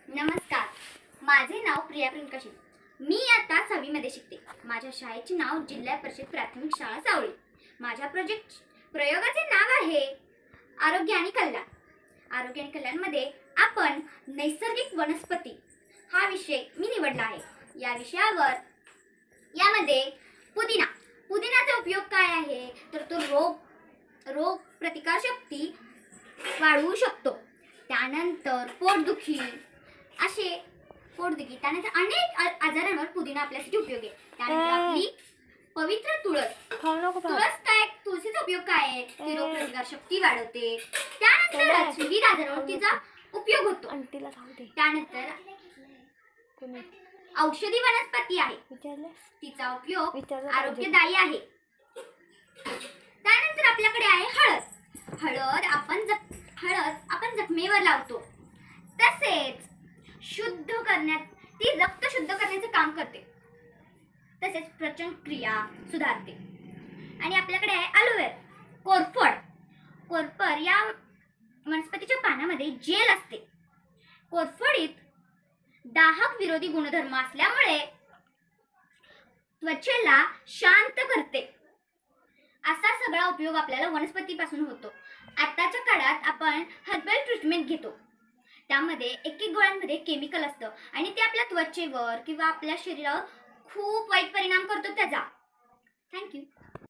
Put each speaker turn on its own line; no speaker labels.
नमस्कार, माझे नाव प्रिया प्रिंकाशी. मी आता 6वी मध्ये शिकते. माझ्या शाळेचे नाव जिल्हा परिषद प्राथमिक शाळा सावळी. माझ्या प्रयोगाचे नाव आहे आरोग्य आणि कल्याण. आरोग्य आणि कल्याण मध्ये आपण नैसर्गिक वनस्पती हा विषय मी निवडला आहे. या विषयावर यामध्ये पुदिनाचा उपयोग काय आहे तर तो रोग प्रतिकार शक्ती वाढवू शकतो. त्यानंतर पोटदुखी त्यानंतर अनेक आजारांवर पुदिना आपल्यासाठी उपयोगी आहे. त्यानंतर आपली पवित्र तुळसीचा उपयोग काय आहे ती रोग प्रतिकार शक्ती वाढवते. त्यानंतर विविध आजारांवर तिचा उपयोग होतो. त्यानंतर औषधी वनस्पती आहे, तिचा उपयोग आरोग्यदायी आहे. त्यानंतर आपल्याकडे आहे हळद आपण जखमेवर लावतो. तसेच ती रक्त शुद्ध करण्याचे काम करते. तसेच पचन क्रिया सुधारते. आणि आपल्याकडे आहे एलोवेरा. कोरफड या वनस्पतीच्या पानामध्ये जेल असते. कोरफडीत दाहक विरोधी गुणधर्म असल्यामुळे त्वचेला शांत करते. असा सगळा उपयोग आपल्याला वनस्पतीपासून होतो. आताच्या काळात आपण हर्बल ट्रीटमेंट घेतो. त्यामध्ये एक गोळ्यांमध्ये केमिकल असतं आणि ते आपल्या त्वचेवर किंवा आपल्या शरीरावर खूप वाईट परिणाम करतो त्याचा. थँक्यू.